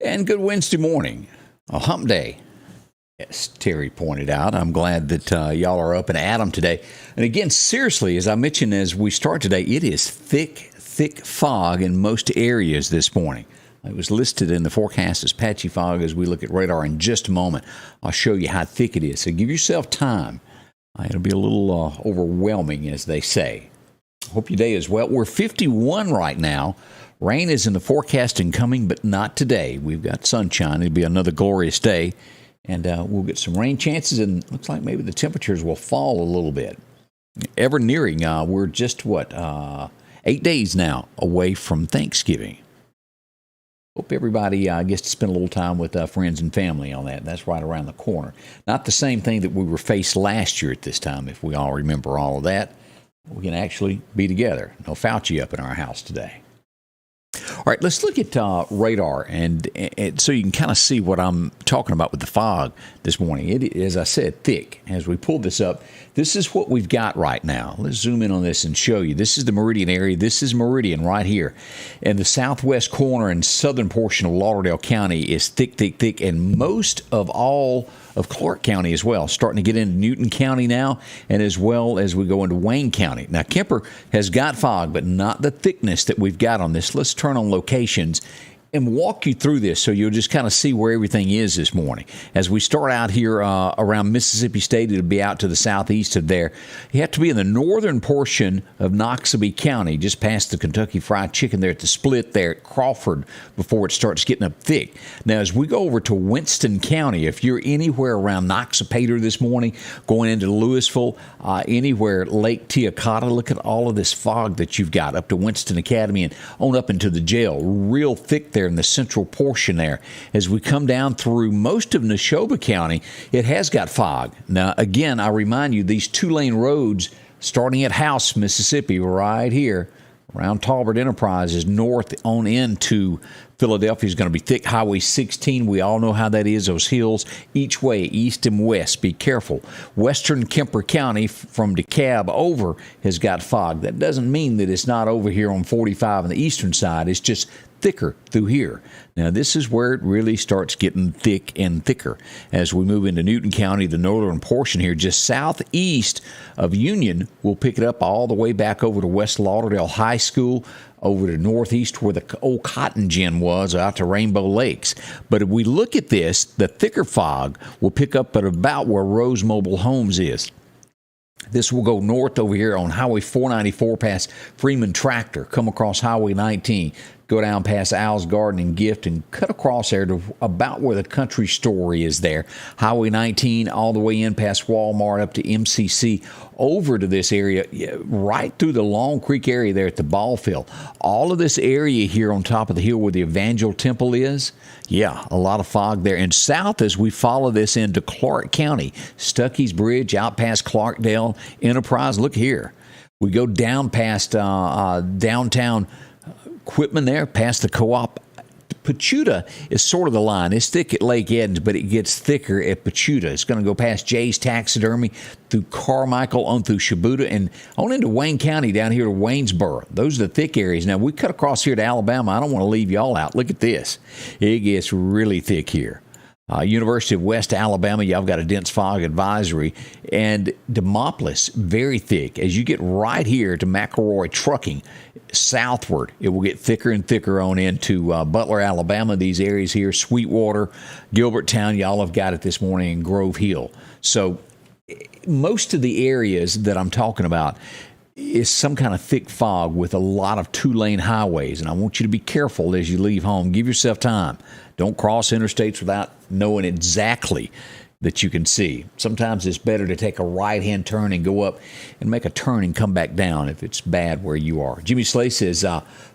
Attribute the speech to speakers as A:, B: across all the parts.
A: And good Wednesday morning, a hump day, as Terry pointed out. I'm glad that y'all are up and at 'em today. And again, seriously, as I mentioned as we start today, it is thick fog in most areas this morning. It was listed in the forecast as patchy fog as we look at radar in just a moment. I'll show you how thick it is. So give yourself time. It'll be a little overwhelming, as they say. Hope your day is well. We're 51 right now. Rain is in the forecast and coming, but not today. We've got sunshine. It'll be another glorious day, and we'll get some rain chances, and looks like maybe the temperatures will fall a little bit. Ever nearing, we're just, 8 days now away from Thanksgiving. Hope everybody gets to spend a little time with friends and family on that. That's right around the corner. Not the same thing that we were faced last year at this time, if we all remember all of that. We can actually be together. No Fauci up in our house today. All right, let's look at radar, and so you can kind of see what I'm talking about with the fog this morning. It is, as I said, thick. As we pull this up, this is what we've got right now. Let's zoom in on this and show you. This is the Meridian area. This is Meridian right here. And the southwest corner and southern portion of Lauderdale County is thick, and most of all of Clark County as well, starting to get into Newton County now, and as well as we go into Wayne County. Now, Kemper has got fog, but not the thickness that we've got on this. Let's turn on locations and walk you through this so you'll just kind of see where everything is this morning. As we start out here around Mississippi State, it'll be out to the southeast of there. You have to be in the northern portion of Noxubee County, just past the Kentucky Fried Chicken there at the split there at Crawford before it starts getting up thick. Now, as we go over to Winston County, if you're anywhere around Noxapater this morning, going into Louisville, anywhere Lake Teocata, look at all of this fog that you've got up to Winston Academy and on up into the jail. Real thick there in the central portion there. As we come down through most of Neshoba County, it has got fog. Now, again, I remind you, these two-lane roads starting at House, Mississippi, right here, around Talbert Enterprises, north on into Philadelphia is going to be thick. Highway 16, we all know how that is, those hills each way, east and west. Be careful. Western Kemper County from DeKalb over has got fog. That doesn't mean that it's not over here on 45 on the eastern side. It's just thicker through here. Now, this is where it really starts getting thick and thicker. As we move into Newton County, the northern portion here, just southeast of Union, we'll pick it up all the way back over to West Lauderdale High School, over to northeast where the old cotton gin was, out to Rainbow Lakes. But if we look at this, the thicker fog will pick up at about where Rose Mobile Homes is. This will go north over here on Highway 494 past Freeman Tractor, come across Highway 19, go down past Al's Garden and Gift and cut across there to about where the country store is there. Highway 19 all the way in past Walmart up to MCC over to this area, right through the Long Creek area there at the ball field. All of this area here on top of the hill where the Evangel Temple is, yeah, a lot of fog there. And south as we follow this into Clark County, Stuckey's Bridge out past Clarkdale Enterprise. Look here. We go down past downtown Quitman there, past the co-op. Pachuta is sort of the line. It's thick at Lake Edens, but it gets thicker at Pachuta. It's going to go past Jay's Taxidermy, through Carmichael, on through Shibuda, and on into Wayne County down here to Waynesboro. Those are the thick areas. Now, we cut across here to Alabama. I don't want to leave y'all out. Look at this. It gets really thick here. University of West Alabama, y'all got a dense fog advisory. And Demopolis, very thick. As you get right here to McElroy Trucking, southward, it will get thicker and thicker on into Butler, Alabama, these areas here, Sweetwater, Gilberttown, y'all have got it this morning, in Grove Hill. So most of the areas that I'm talking about is some kind of thick fog with a lot of two-lane highways. And I want you to be careful as you leave home. Give yourself time. Don't cross interstates without knowing exactly that you can see. Sometimes it's better to take a right-hand turn and go up and make a turn and come back down if it's bad where you are. Jimmy Slay says,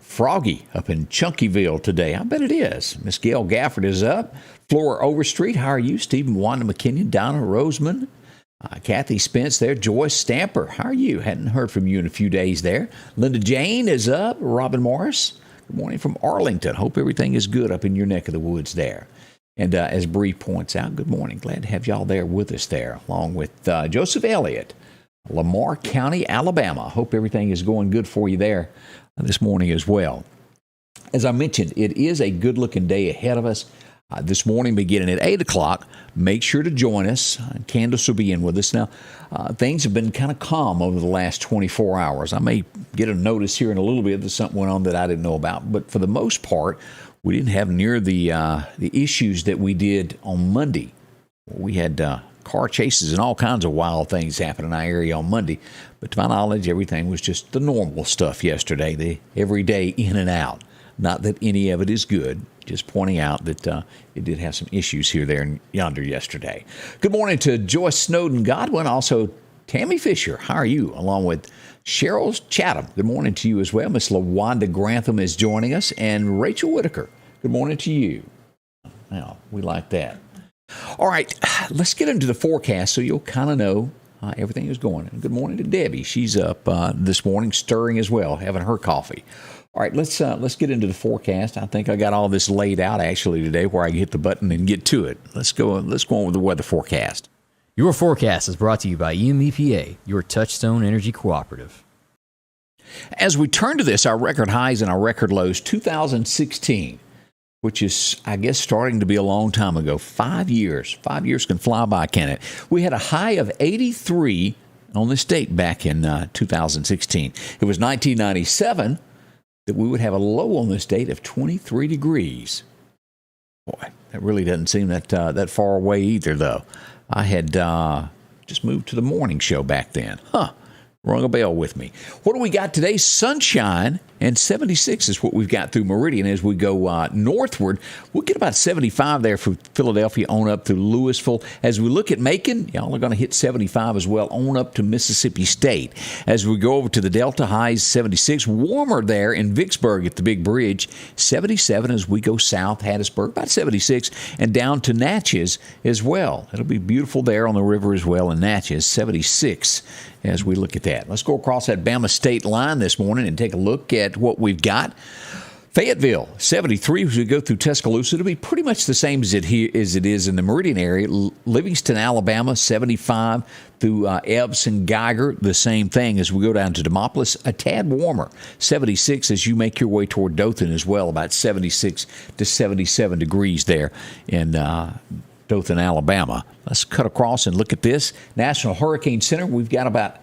A: froggy up in Chunkyville today. I bet it is. Miss Gail Gafford is up. Flora Overstreet, how are you? Stephen Wanda McKinnon, Donna Roseman, Kathy Spence there. Joyce Stamper, how are you? Hadn't heard from you in a few days there. Linda Jane is up. Robin Morris, good morning from Arlington. Hope everything is good up in your neck of the woods there. And as Bree points out, good morning. Glad to have y'all there with us there, along with Joseph Elliott, Lamar County, Alabama. Hope everything is going good for you there this morning as well. As I mentioned, it is a good-looking day ahead of us. This morning, beginning at 8 o'clock, make sure to join us. Candace will be in with us. Now, things have been kind of calm over the last 24 hours. I may get a notice here in a little bit that something went on that I didn't know about. But for the most part, we didn't have near the issues that we did on Monday. We had car chases and all kinds of wild things happen in our area on Monday. But to my knowledge, everything was just the normal stuff yesterday, the everyday in and out. Not that any of it is good, just pointing out that it did have some issues here, there, and yonder yesterday. Good morning to Joyce Snowden Godwin, also Tammy Fisher. How are you? Along with Cheryl Chatham. Good morning to you as well. Miss LaWanda Grantham is joining us, and Rachel Whitaker. Good morning to you. Now, we like that. All right, let's get into the forecast so you'll kind of know how everything is going. And good morning to Debbie. She's up this morning stirring as well, having her coffee. All right, let's get into the forecast. I think I got all this laid out actually today where I can hit the button and get to it. Let's go on with the weather forecast.
B: Your forecast is brought to you by EMEPA, your Touchstone Energy Cooperative.
A: As we turn to this, our record highs and our record lows, 2016, which is, I guess, starting to be a long time ago. 5 years. 5 years can fly by, can it? We had a high of 83 on this date back in 2016. It was 1997 that we would have a low on this date of 23 degrees. Boy, that really doesn't seem that far away either, though. I had just moved to the morning show back then. Rung a bell with me. What do we got today? Sunshine, and 76 is what we've got through Meridian. As we go northward, we'll get about 75 there from Philadelphia on up through Louisville. As we look at Macon, y'all are going to hit 75 as well on up to Mississippi State. As we go over to the Delta, highs 76. Warmer there in Vicksburg at the Big Bridge, 77 as we go south, Hattiesburg, about 76, and down to Natchez as well. It'll be beautiful there on the river as well in Natchez, 76 as we look at that. Let's go across that Bama state line this morning and take a look at what we've got. Fayetteville, 73 as we go through Tuscaloosa. It'll be pretty much the same as it is in the Meridian area. Livingston, Alabama, 75 through Epps and Geiger, the same thing as we go down to Demopolis. A tad warmer, 76 as you make your way toward Dothan as well, about 76 to 77 degrees there in Dothan, Alabama. Let's cut across and look at this. National Hurricane Center, we've got about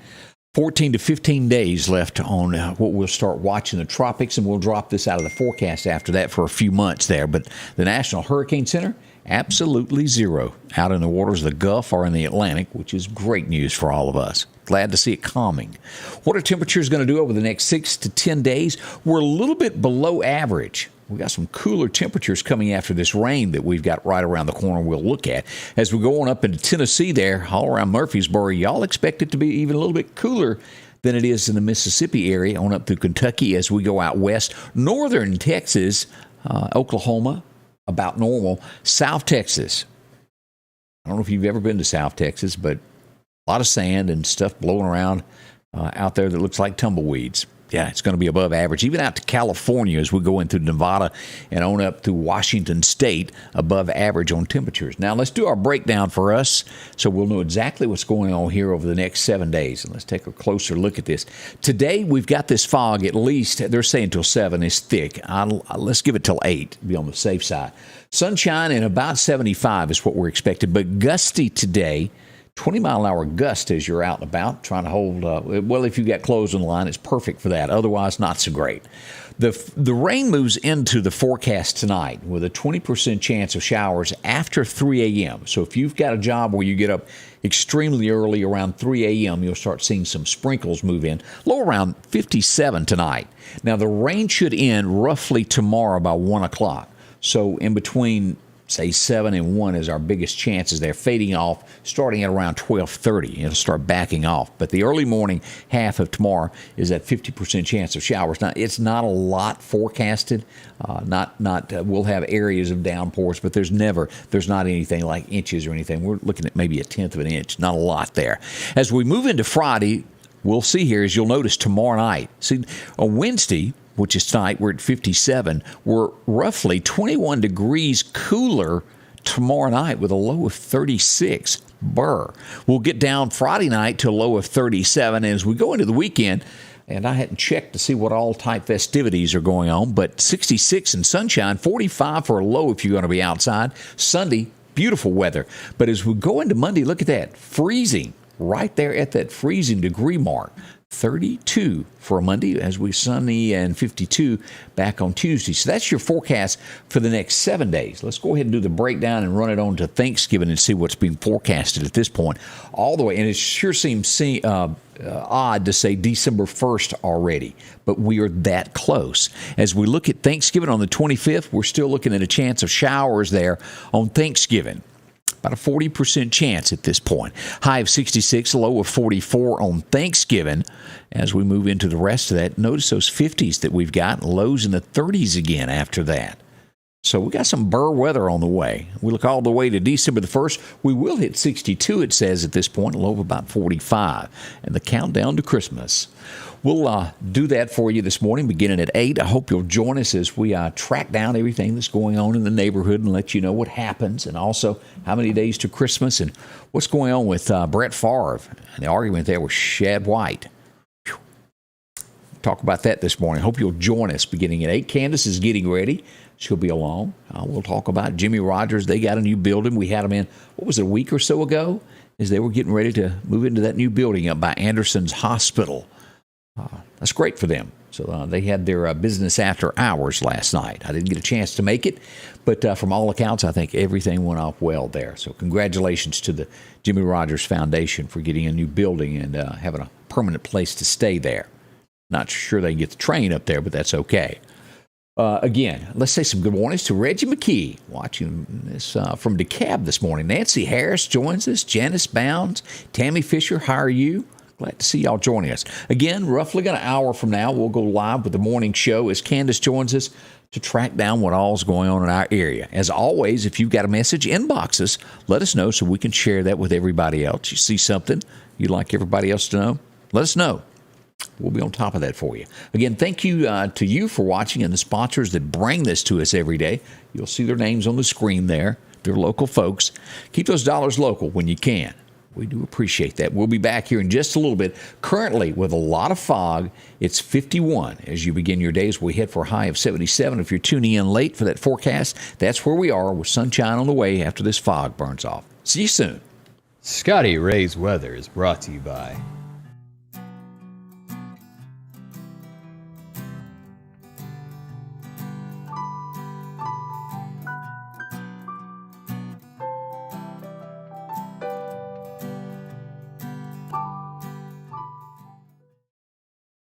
A: 14 to 15 days left on what we'll start watching the tropics, and we'll drop this out of the forecast after that for a few months there. But the National Hurricane Center, absolutely zero out in the waters of the Gulf or in the Atlantic, which is great news for all of us. Glad to see it calming. What are temperatures going to do over the next 6 to 10 days? We're a little bit below average. We've got some cooler temperatures coming after this rain that we've got right around the corner we'll look at. As we go on up into Tennessee there, all around Murfreesboro, y'all expect it to be even a little bit cooler than it is in the Mississippi area, on up through Kentucky as we go out west. Northern Texas, Oklahoma, about normal. South Texas, I don't know if you've ever been to South Texas, but a lot of sand and stuff blowing around out there that looks like tumbleweeds. Yeah, it's going to be above average. Even out to California as we go into Nevada and on up to Washington State, above average on temperatures. Now, let's do our breakdown for us so we'll know exactly what's going on here over the next 7 days. And let's take a closer look at this. Today, we've got this fog, at least, they're saying till 7 is thick. Let's give it till 8 to be on the safe side. Sunshine and about 75 is what we're expecting, but gusty today. 20-mile-an-hour gust as you're out and about, trying to hold, well, if you've got clothes on the line, it's perfect for that. Otherwise, not so great. The rain moves into the forecast tonight with a 20% chance of showers after 3 a.m. So if you've got a job where you get up extremely early, around 3 a.m., you'll start seeing some sprinkles move in. Low around 57 tonight. Now, the rain should end roughly tomorrow by 1 o'clock. So in between, say, 7 and 1 is our biggest chances. They're fading off starting at around 12:30. It'll start backing off. But the early morning half of tomorrow is that 50% chance of showers. Now, it's not a lot forecasted. We'll have areas of downpours, but there's not anything like inches or anything. We're looking at maybe 1/10 of an inch. Not a lot there. As we move into Friday, we'll see here, as you'll notice tomorrow night. See, on Wednesday, which is tonight, we're at 57. We're roughly 21 degrees cooler tomorrow night with a low of 36. We'll get down Friday night to a low of 37. And as we go into the weekend, and I hadn't checked to see what all type festivities are going on, but 66 and sunshine, 45 for a low if you're going to be outside. Sunday, beautiful weather. But as we go into Monday, look at that, freezing right there at that freezing degree mark. 32 for a Monday as we sunny and 52 back on Tuesday. So that's your forecast for the next 7 days. Let's go ahead and do the breakdown and run it on to Thanksgiving and see what's being forecasted at this point. All the way, and it sure seems odd to say December 1st already, but we are that close. As we look at Thanksgiving on the 25th, we're still looking at a chance of showers there on Thanksgiving. About a 40% chance at this point. High of 66, low of 44 on Thanksgiving. As we move into the rest of that, notice those 50s that we've got, lows in the 30s again after that. So we got some burr weather on the way. We look all the way to December the 1st. We will hit 62, it says at this point, a low of about 45. And the countdown to Christmas. We'll do that for you this morning, beginning at 8. I hope you'll join us as we track down everything that's going on in the neighborhood and let you know what happens, and also how many days to Christmas and what's going on with Brett Favre and the argument there with Shad White. Whew. Talk about that this morning. Hope you'll join us beginning at 8. Candace is getting ready. She'll be along. We'll talk about Jimmy Rogers. They got a new building. We had them in, what was it, a week or so ago, as they were getting ready to move into that new building up by Anderson's Hospital. That's great for them. So they had their business after hours last night. I didn't get a chance to make it, but from all accounts, I think everything went off well there. So congratulations to the Jimmy Rogers Foundation for getting a new building and having a permanent place to stay there. Not sure they can get the train up there, but that's okay. Again, let's say some good mornings to Reggie McKee, watching this from DeKalb this morning. Nancy Harris joins us, Janice Bounds, Tammy Fisher, how are you? Glad to see y'all joining us. Again, roughly an hour from now, we'll go live with the morning show as Candace joins us to track down what all's going on in our area. As always, if you've got a message, inbox us. Let us know so we can share that with everybody else. You see something you'd like everybody else to know? Let us know. We'll be on top of that for you. Again, thank you to you for watching and the sponsors that bring this to us every day. You'll see their names on the screen there. They're local folks. Keep those dollars local when you can. We do appreciate that. We'll be back here in just a little bit. Currently, with a lot of fog, it's 51 as you begin your days. We head for a high of 77. If you're tuning in late for that forecast, that's where we are with sunshine on the way after this fog burns off. See you soon.
B: Scotty Ray's weather is brought to you by